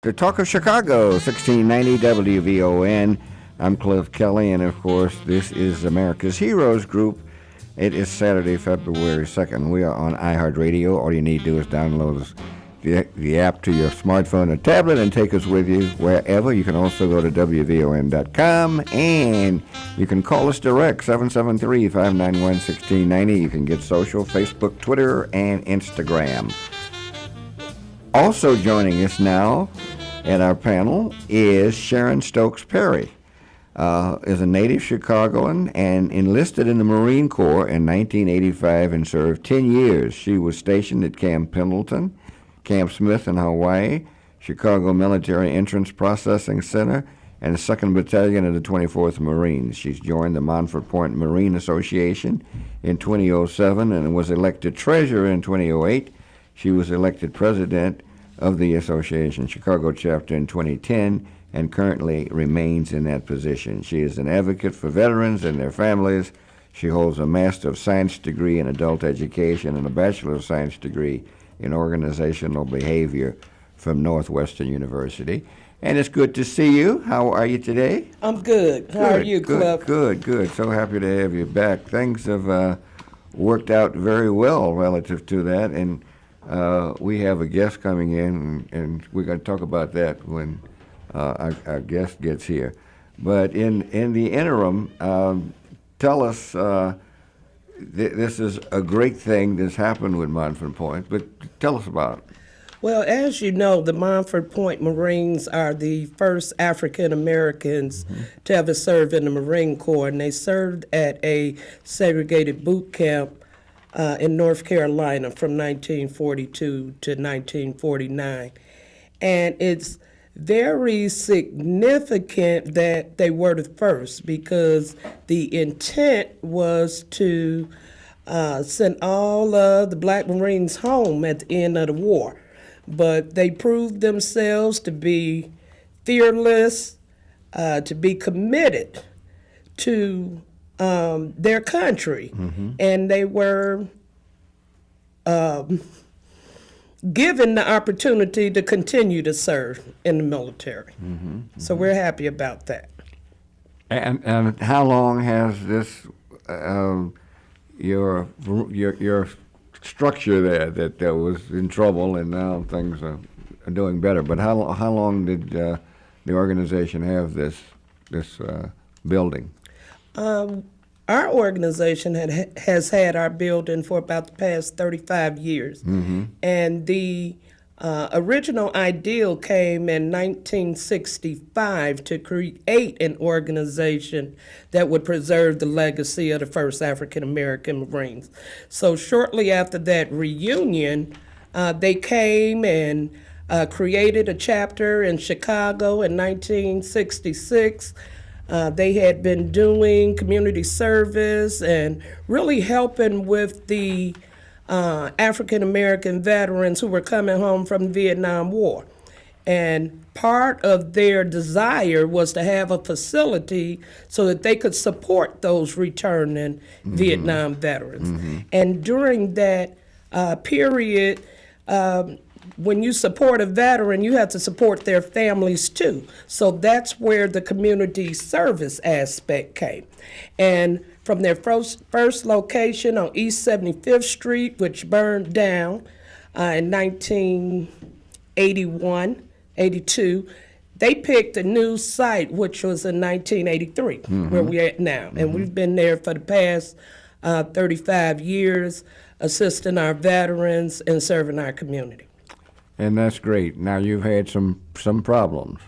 the Talk of Chicago, 1690 WVON. I'm Cliff Kelly, and of course, this is America's Heroes Group. It is Saturday, February 2nd. We are on iHeartRadio. All you need to do is download the app to your smartphone or tablet and take us with you wherever. You can also go to WVON.com, and you can call us direct, 773-591-1690. You can get social, Facebook, Twitter, and Instagram. Also joining us now at our panel is Sharon Stokes-Parry. Is a native Chicagoan and enlisted in the Marine Corps in 1985 and served 10 years. She was stationed at Camp Pendleton, Camp Smith in Hawaii, Chicago Military Entrance Processing Center, and the 2nd Battalion of the 24th Marines. She's joined the Montford Point Marine Association in 2007 and was elected treasurer in 2008. She was elected president of the association Chicago chapter in 2010 and currently remains in that position. She is an advocate for veterans and their families. She holds a Master of Science degree in Adult Education and a Bachelor of Science degree in Organizational Behavior from Northwestern University. And it's good to see you. How are you today? I'm good. How are you, Cliff? Good. So happy to have you back. Things have worked out very well relative to that, and we have a guest coming in, and we're going to talk about that when our guest gets here. But in the interim, tell us, this is a great thing that's happened with Montford Point, but tell us about it. Well, as you know, the Montford Point Marines are the first African Americans to ever serve in the Marine Corps, and they served at a segregated boot camp in North Carolina from 1942 to 1949. And it's very significant that they were the first, because the intent was to send all of the black Marines home at the end of the war. But they proved themselves to be fearless, to be committed to their country. And they were given the opportunity to continue to serve in the military. So we're happy about that. And how long has this your structure there that was in trouble, and now things are doing better? But how long did the organization have this building? Our organization has had our building for about the past 35 years. And the original ideal came in 1965 to create an organization that would preserve the legacy of the first African American Marines. So shortly after that reunion, they came and created a chapter in Chicago in 1966. They had been doing community service and really helping with the African American veterans who were coming home from the Vietnam War. And part of their desire was to have a facility so that they could support those returning Vietnam veterans. And during that period, when you support a veteran, you have to support their families too. So that's where the community service aspect came. And from their first location on East 75th Street, which burned down in 1981, 82, they picked a new site, which was in 1983, where we're at now. And we've been there for the past 35 years, assisting our veterans and serving our community. And that's great. Now, you've had some problems.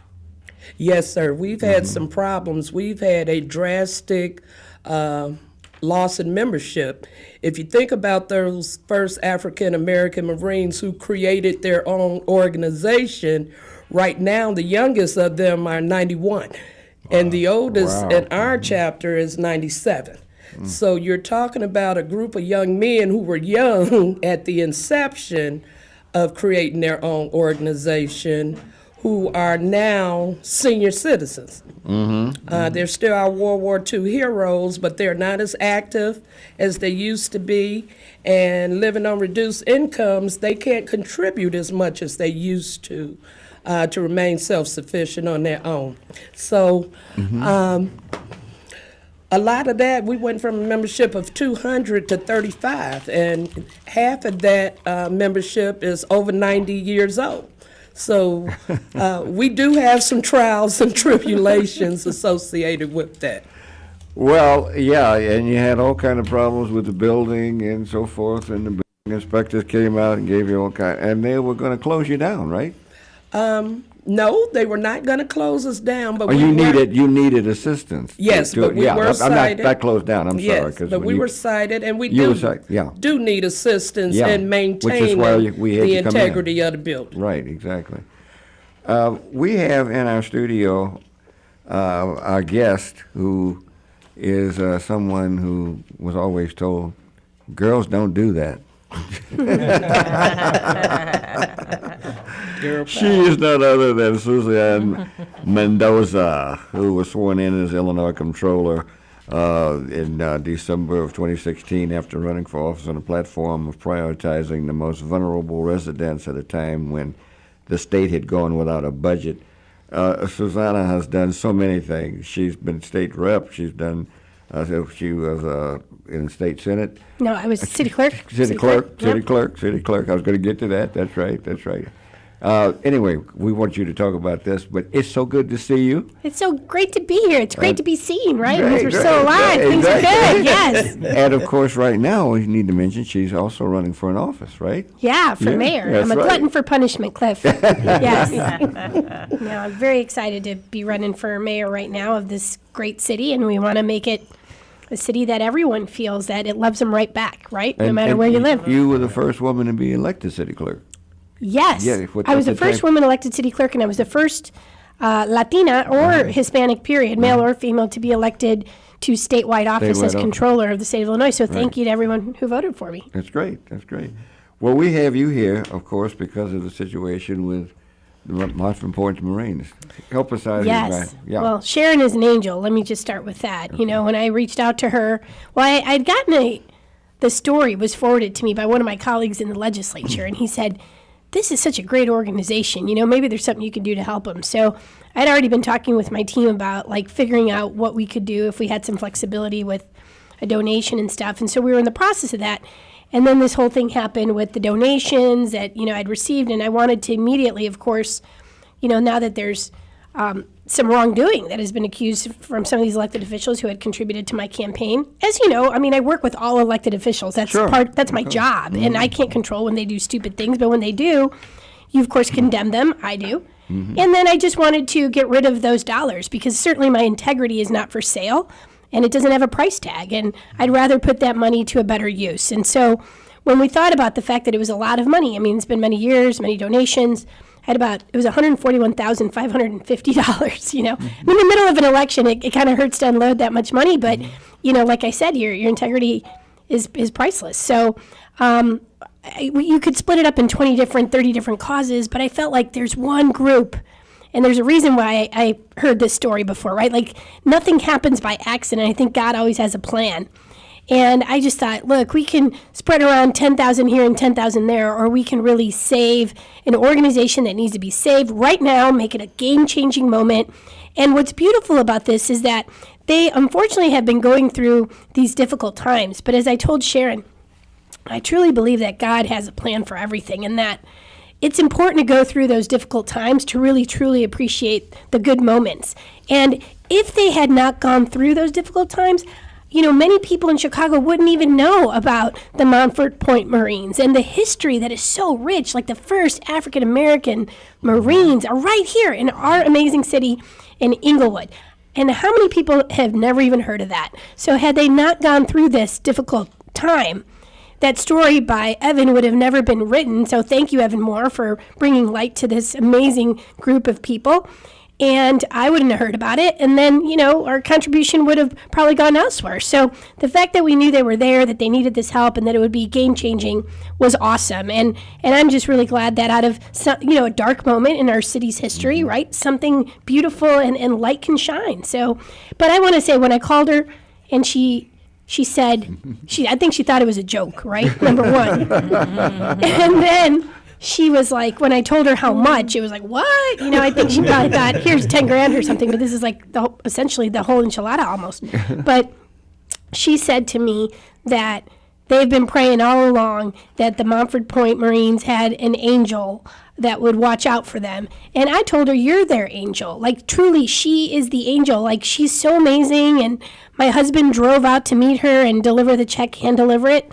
Yes, sir. We've had some problems. We've had a drastic loss in membership. If you think about those first African American Marines who created their own organization, right now the youngest of them are 91. And the oldest in our chapter is 97. So you're talking about a group of young men who were young at the inception of creating their own organization, who are now senior citizens. They're still our World War II heroes, but they're not as active as they used to be. And living on reduced incomes, they can't contribute as much as they used to to remain self-sufficient on their own. So a lot of that, we went from a membership of 200 to 35, and half of that membership is over 90 years old. So we do have some trials and tribulations associated with that. Well, yeah, and you had all kind of problems with the building and so forth, and the building inspectors came out and gave you all kind, and they were going to close you down, right? No, they were not going to close us down, but Or you needed assistance. Yes, but we were I'm cited. not closed down. I'm sorry. Yes, 'Cause but when we you- were cited, and we You were cited, yeah. do need assistance Yeah, in which is maintaining why we had the you come in. integrity of the building. Right, exactly. We have in our studio our guest who is someone who was always told, girls don't do that. She is none other than Suzanne Mendoza, who was sworn in as Illinois Comptroller in December of 2016 after running for office on a platform of prioritizing the most vulnerable residents at a time when the state had gone without a budget. Susanna has done so many things. She's been state rep. She's done. She was in the state senate. No, I was city clerk. City clerk. Yep. I was going to get to that. That's right. Anyway, we want you to talk about this, but it's so good to see you. It's so great to be here. It's great to be seen, right? Great, Because we're great, still alive. great, Things are good. Yes. And of course, right now, we need to mention she's also running for an office, right? Yeah, for Yeah, mayor. that's I'm a right. glutton for punishment, Cliff. Yes. No, I'm very excited to be running for mayor right now of this great city, and we want to make it a city that everyone feels that it loves them right back, right? No matter where you live. You were the first woman to be elected city clerk. Yes. Yeah, I was the first woman elected city clerk, and I was the first Latina or Hispanic, period, male or female, to be elected to statewide office as controller of the state of Illinois. So thank you to everyone who voted for me. That's great. Well, we have you here, of course, because of the situation with the Montford Point Marines. Help us out Yes. here. Yeah. Well, Sharon is an angel. Let me just start with that. You know, when I reached out to her, well, I'd gotten the story was forwarded to me by one of my colleagues in the legislature, and he said, this is such a great organization. You know, maybe there's something you can do to help them. So I'd already been talking with my team about, like, figuring out what we could do if we had some flexibility with a donation and stuff. And so we were in the process of that. And then this whole thing happened with the donations that, you know, I'd received. And I wanted to immediately, of course, you know, now that there's some wrongdoing that has been accused from some of these elected officials who had contributed to my campaign. As you know, I mean, I work with all elected officials. That's that's my job. And I can't control when they do stupid things. But when they do, you, of course, condemn them. I do. And then I just wanted to get rid of those dollars because certainly my integrity is not for sale. And it doesn't have a price tag, and I'd rather put that money to a better use. And so when we thought about the fact that it was a lot of money, I mean, it's been many years, many donations, it was $141,550, you know. In the middle of an election, it kind of hurts to unload that much money, but, you know, like I said, your integrity is priceless. So you could split it up in 30 different causes, but I felt like there's one group. And there's a reason why I heard this story before, right? Like, nothing happens by accident. I think God always has a plan. And I just thought, look, we can spread around 10,000 here and 10,000 there, or we can really save an organization that needs to be saved right now, make it a game-changing moment. And what's beautiful about this is that they unfortunately have been going through these difficult times. But as I told Sharon, I truly believe that God has a plan for everything, and that it's important to go through those difficult times to really, truly appreciate the good moments. And if they had not gone through those difficult times, you know, many people in Chicago wouldn't even know about the Montford Point Marines and the history that is so rich. Like, the first African-American Marines are right here in our amazing city in Inglewood. And how many people have never even heard of that? So had they not gone through this difficult time, that story by Evan would have never been written. So thank you, Evan Moore, for bringing light to this amazing group of people. And I wouldn't have heard about it. And then, you know, our contribution would have probably gone elsewhere. So the fact that we knew they were there, that they needed this help, and that it would be game-changing was awesome. And I'm just really glad that out of some, you know, a dark moment in our city's history, right, something beautiful and light can shine. So, but I want to say, when I called her and she said, I think she thought it was a joke, right? Number one. And then she was like, when I told her how much, it was like, what? You know, I think she probably thought, here's 10 grand or something, but this is like essentially the whole enchilada almost. But she said to me that they've been praying all along that the Montford Point Marines had an angel that would watch out for them. And I told her, you're their angel. Like, truly, she is the angel. Like, she's so amazing. And my husband drove out to meet her and deliver the check, hand deliver it.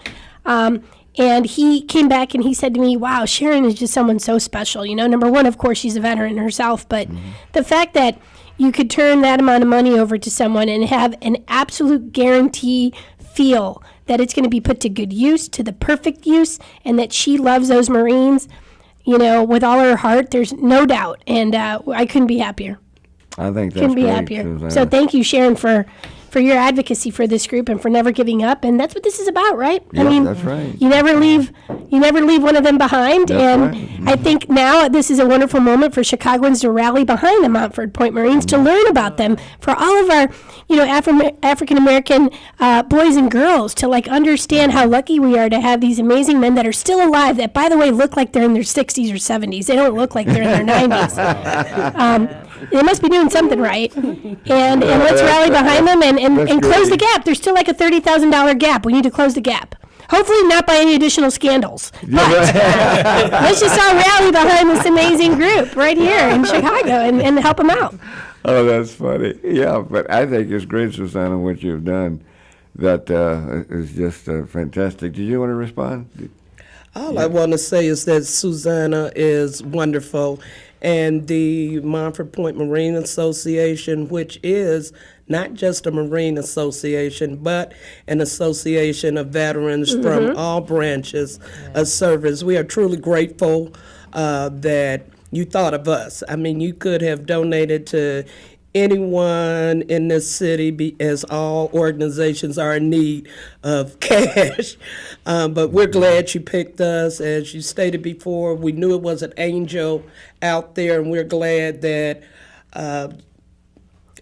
And he came back and he said to me, wow, Sharon is just someone so special. You know, number one, of course, she's a veteran herself. But the fact that you could turn that amount of money over to someone and have an absolute guarantee feel that it's going to be put to good use, to the perfect use, and that she loves those Marines, you know, with all her heart, there's no doubt. And I couldn't be happier. I think that's Couldn't be great, happier. Susanna. So thank you, Sharon, for your advocacy for this group and for never giving up. And that's what this is about, right? Yeah, that's right. You never leave one of them behind. That's and right. I think now this is a wonderful moment for Chicagoans to rally behind the Montford Point Marines, to learn about them, for all of our, you know, African American boys and girls to like understand how lucky we are to have these amazing men that are still alive, that, by the way, look like they're in their 60s or 70s. They don't look like they're in their 90s. They must be doing something right. And let's rally behind them and close the gap. There's still like a $30,000 gap. We need to close the gap. Hopefully not by any additional scandals. But let's just all rally behind this amazing group right here in Chicago and help them out. Oh, that's funny. Yeah, but I think it's great, Susanna, what you've done. That is just fantastic. Did you want to respond? All I want to say is that Susanna is wonderful, and the Montford Point Marine Association, which is not just a Marine association, but an association of veterans from all branches of service. We are truly grateful that you thought of us. I mean, you could have donated to anyone in this city, as all organizations are in need of cash. But we're glad you picked us. As you stated before, we knew it was an angel out there, and we're glad that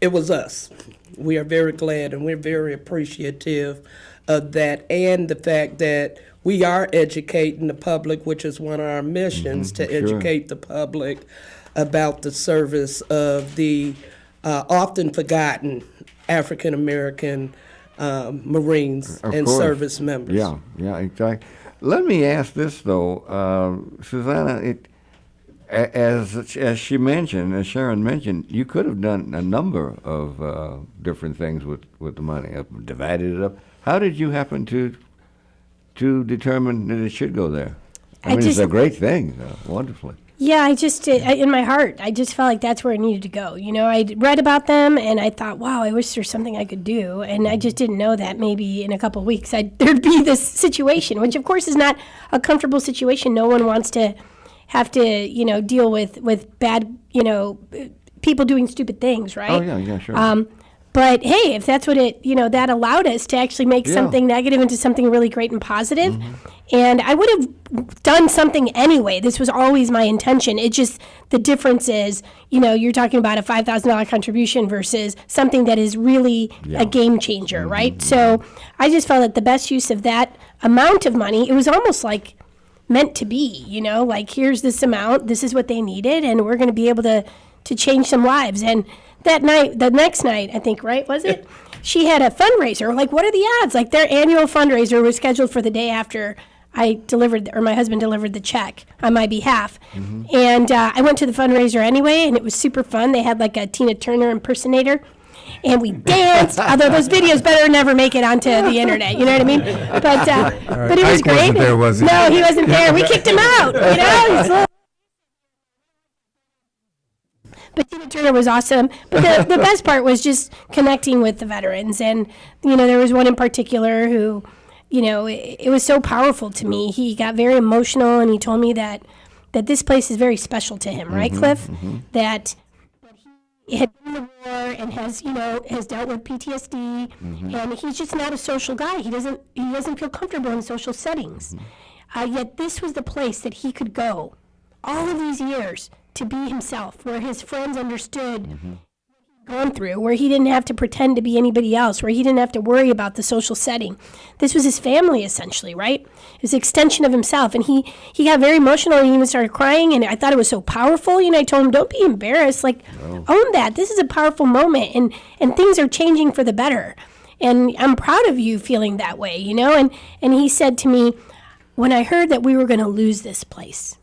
it was us. We are very glad, and we're very appreciative of that, and the fact that we are educating the public, which is one of our missions, to educate the public about the service of the often forgotten African American Marines and service members. Yeah, exactly. Let me ask this though, Susanna. As she mentioned, as Sharon mentioned, you could have done a number of different things with the money, divided it up. How did you happen to determine that it should go there? I mean, it's a great thing, wonderfully. Yeah, in my heart, I just felt like that's where it needed to go. You know, I read about them, and I thought, wow, I wish there's something I could do. And I just didn't know that maybe in a couple of weeks there'd be this situation, which, of course, is not a comfortable situation. No one wants to have to, you know, deal with bad, you know, people doing stupid things, right? Oh, yeah, sure. But hey, if that's what that allowed us to actually make something negative into something really great and positive. And I would have done something anyway. This was always my intention. It just, the difference is, you know, you're talking about a $5,000 contribution versus something that is really a game changer, right? So I just felt that the best use of that amount of money, it was almost like meant to be, you know, like here's this amount, this is what they needed, and we're going to be able to change some lives. And that night, the next night, I think, right, was it? She had a fundraiser. Like, what are the odds? Like, their annual fundraiser was scheduled for the day after I delivered, or my husband delivered the check on my behalf. And I went to the fundraiser anyway, and it was super fun. They had like a Tina Turner impersonator, and we danced. Although those videos better never make it onto the internet, you know what I mean? But it was great. Wasn't there, was he? No, he wasn't there. We kicked him out. You know. But Tina Turner was awesome. But the best part was just connecting with the veterans. And, you know, there was one in particular who, you know, it was so powerful to me. He got very emotional, and he told me that this place is very special to him, right, Cliff? That he had been in the war and has dealt with PTSD, and he's just not a social guy. He doesn't feel comfortable in social settings. Yet this was the place that he could go all of these years to be himself, where his friends understood what he gone through, where he didn't have to pretend to be anybody else, where he didn't have to worry about the social setting. This was his family, essentially, right? It was an extension of himself. And he got very emotional and he even started crying. And I thought it was so powerful. I told him, don't be embarrassed. Own that. This is a powerful moment. And things are changing for the better. And I'm proud of you feeling that way, And he said to me, when I heard that we were going to lose this place,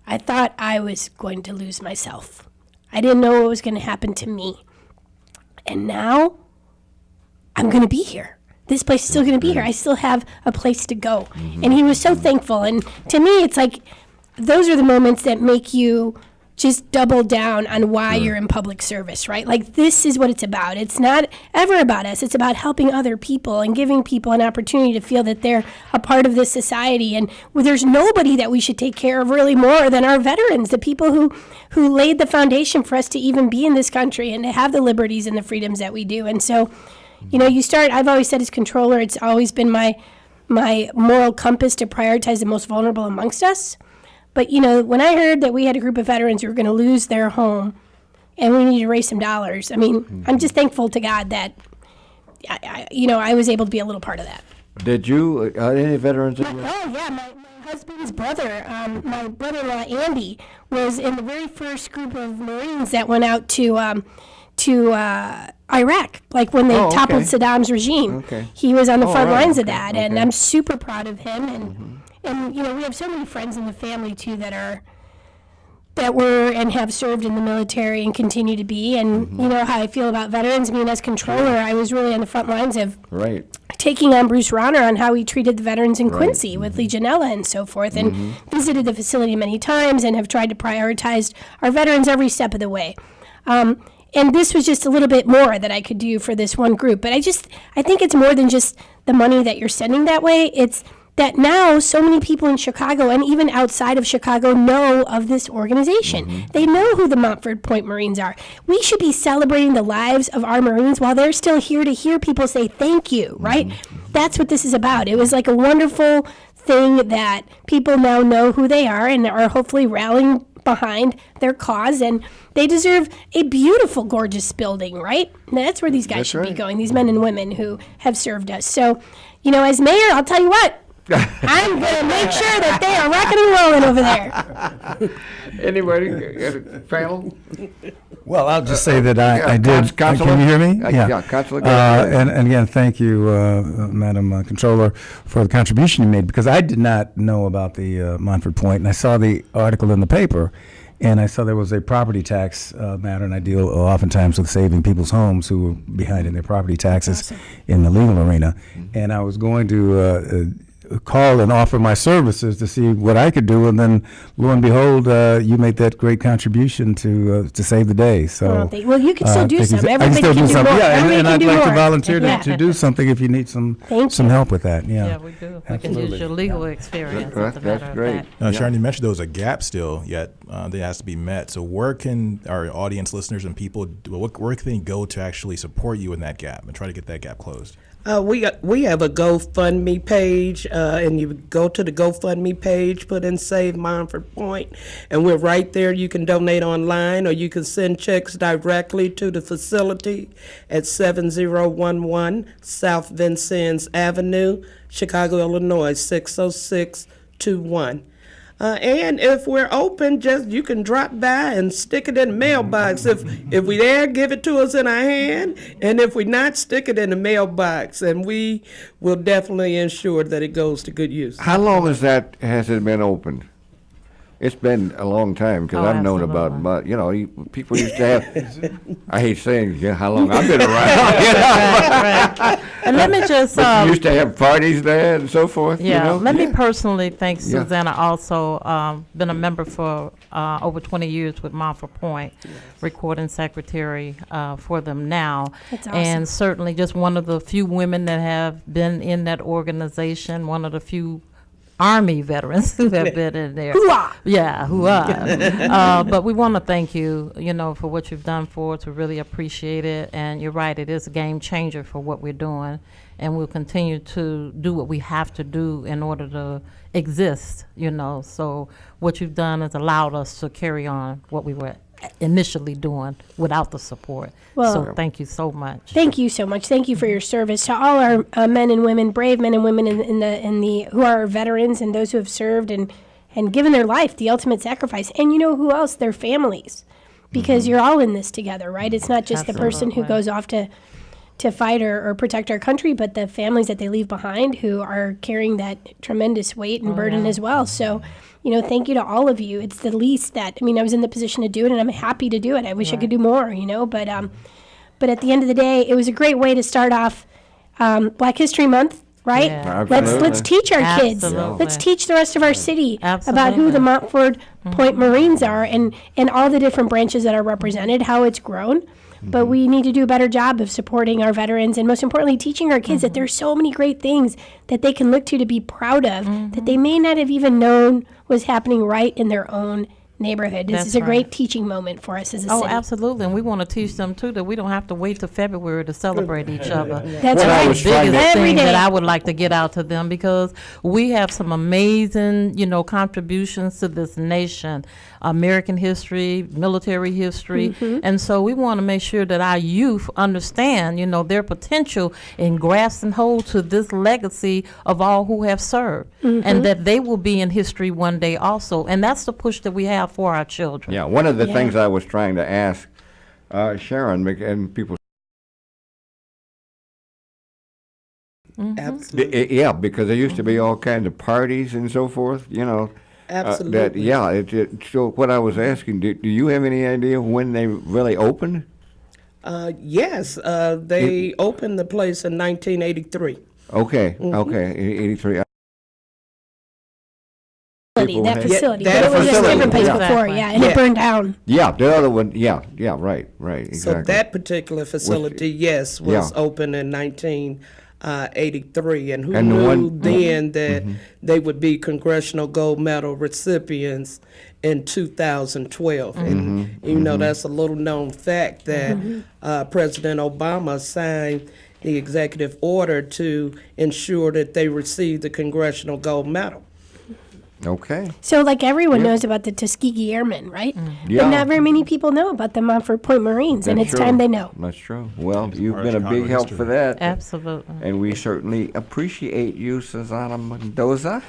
I thought I was going to lose myself. I didn't know what was going to happen to me. And now I'm going to be here. This place is still going to be here. I still have a place to go. And he was so thankful. And to me, it's like those are the moments that make you just double down on why you're in public service, right? This is what it's about. It's not ever about us. It's about helping other people and giving people an opportunity to feel that they're a part of this society. And there's nobody that we should take care of really more than our veterans, the people who laid the foundation for us to even be in this country and to have the liberties and the freedoms that we do. And so, I've always said as controller, it's always been my moral compass to prioritize the most vulnerable amongst us. But, when I heard that we had a group of veterans who were going to lose their home and we needed to raise some dollars, I'm just thankful to God that, I was able to be a little part of that. Did you, any veterans? My husband's brother, my brother-in-law, Andy, was in the very first group of Marines that went out to Iraq, when they toppled Saddam's regime. Okay. He was on the front lines of okay, that, okay. and I'm super proud of him. And we have so many friends in the family too that were and have served in the military and continue to be. And you know how I feel about veterans. As controller, I was really on the front lines of taking on Bruce Rauner on how he treated the veterans in Quincy with Legionella and so forth, and visited the facility many times and have tried to prioritize our veterans every step of the way. And this was just a little bit more that I could do for this one group. But I think it's more than just the money that you're sending that way. It's that now so many people in Chicago and even outside of Chicago know of this organization. They know who the Montford Point Marines are. We should be celebrating the lives of our Marines while they're still here to hear people say thank you, right? That's what this is about. It was like a wonderful thing that people now know who they are and are hopefully rallying behind their cause, and they deserve a beautiful, gorgeous building, right? That's where these guys should be going, these men and women who have served us. So, as mayor, I'll tell you what, I'm going to make sure that they are rocking and rolling over there. Anybody, panel? Well, I'll just say that I did. Councilor? Can you hear me? Yeah, Councilor. And again, thank you, Madam Controller, for the contribution you made, because I did not know about the Montford Point, and I saw the article in the paper, and I saw there was a property tax matter, and I deal oftentimes with saving people's homes who were behind in their property taxes in the legal arena, and I was going to call and offer my services to see what I could do, and then lo and behold, you made that great contribution to save the day. So, well, you can still do something. I Everybody can still can do do something. more. Yeah, Everybody and can I'd do like to more. volunteer Yeah. to do something if you need some help with that. Yeah, we do. We can use your legal experience, as a matter of fact. Sharon, you mentioned there was a gap still yet that has to be met. So where can our audience, listeners, and people, where can they go to actually support you in that gap and try to get that gap closed? We have a GoFundMe page, and you go to the GoFundMe page, put in Save Montford Point, and we're right there. You can donate online, or you can send checks directly to the facility at 7011 South Vincennes Avenue, Chicago, Illinois, 60621. And if we're open, you can drop by and stick it in the mailbox. If we there, give it to us in our hand, and if we not, stick it in the mailbox, and we will definitely ensure that it goes to good use. How long has it been opened? It's been a long time, because I've known about, people used to have, I hate saying how long I've been around. Right. And let me just... But you used to have parties there and so forth, Let me personally thank Susanna, also been a member for over 20 years with Montford Point, recording secretary for them now. That's awesome. And certainly just one of the few women that have been in that organization, one of the few Army veterans who have been in there. Hoo-ah! Yeah, hoo-ah. But we want to thank you, for what you've done for us. We really appreciate it. And you're right, it is a game changer for what we're doing. And we'll continue to do what we have to do in order to exist, So what you've done has allowed us to carry on what we were initially doing without the support. Well- So thank you so much. Thank you so much. Thank you for your service to all our men and women, brave men and women in the who are veterans and those who have served and given their life, the ultimate sacrifice. And you know who else? Their families, because you're all in this together, right? It's not just the person who Absolutely. goes off to fight or protect our country, but the families that they leave behind who are carrying that tremendous weight and burden as well. So, thank you to all of you. It's the least that, I was in the position to do it, and I'm happy to do it. I wish I could do more, but at the end of the day, it was a great way to start off Black History Month, right? Yeah. Let's Absolutely. teach our kids. Absolutely. Let's teach the rest of our city about who Absolutely. the Montford Point Marines are and all the different branches that are represented, how it's grown. But we need to do a better job of supporting our veterans and most importantly, teaching our kids that there's so many great things that they can look to be proud of that they may not have even known was happening right in their own neighborhood. This That's is a great right. teaching moment for us as a Oh, city. absolutely. And we want to teach them, too, that we don't have to wait till February to celebrate each other. That's Well, I right. was trying to- Biggest Every thing day. that I would like to get out to them, because we have some amazing, contributions to this nation, American history, military history, and so we want to make sure that our youth understand, their potential and grasp and hold to this legacy of all who have served, and that they will be in history one day also, and that's the push that we have for our children. Yeah, one of the Yeah. things I was trying to ask Sharon, and people, Absolutely. yeah, because there used to be all kinds of parties and so forth, Absolutely. So what I was asking, do you have any idea when they really opened? Yes, they opened the place in 1983. Okay, okay, 83. Facility, that Yeah, facility. that But it was a facility, different place yeah. before, yeah, and Yeah. it burned down. Yeah, the other one, yeah, right, exactly. So that particular facility, yes, was Yeah. open in 1983. And who And the knew one- then that they would be Congressional Gold Medal recipients in 2012? And that's a little known fact that President Obama signed the executive order to ensure that they received the Congressional Gold Medal. Okay. So, like everyone knows about the Tuskegee Airmen, right? Yeah. But not very many people know about the Montford Point Marines, and That's it's true. time they know. That's true. Well, you've part of been a big Chicago help history. for that. Absolutely. And we certainly appreciate you, Susanna Mendoza.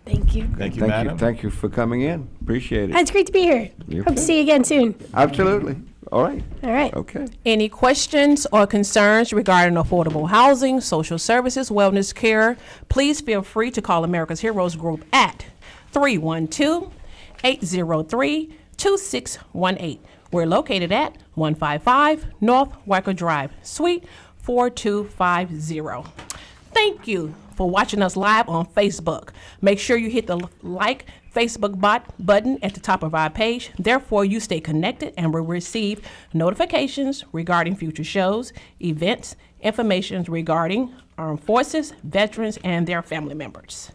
Thank you. Thank you, madam. Thank you for coming in. Appreciate it. It's great to be here. You Hope to too. see you again soon. Absolutely. All right. All right. Okay. Any questions or concerns regarding affordable housing, social services, wellness care, please feel free to call America's Heroes Group at 312-803-2618. We're located at 155 North Wacker Drive, Suite 4250. Thank you for watching us live on Facebook. Make sure you hit the like Facebook button at the top of our page. Therefore, you stay connected and will receive notifications regarding future shows, events, information regarding armed forces, veterans, and their family members.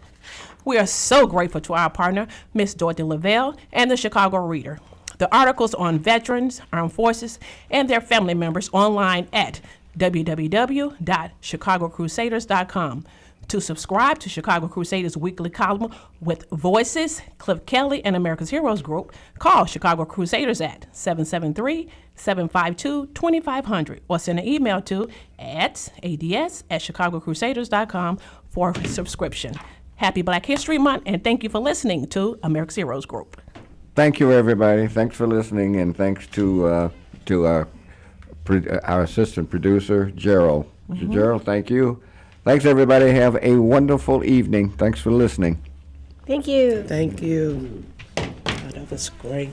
We are so grateful to our partner, Ms. Dorothy Lavelle and the Chicago Reader. The articles on veterans, armed forces, and their family members online at www.chicagocrusaders.com. To subscribe to Chicago Crusaders weekly column with voices, Cliff Kelly and America's Heroes Group, call Chicago Crusaders at 773-752-2500 or send an email to ads@chicagocrusaders.com for subscription. Happy Black History Month, and thank you for listening to America's Heroes Group. Thank you, everybody. Thanks for listening, and thanks to our assistant producer, Gerald. Gerald, thank you. Thanks, everybody. Have a wonderful evening. Thanks for listening. Thank you. Thank you. Oh, that was great.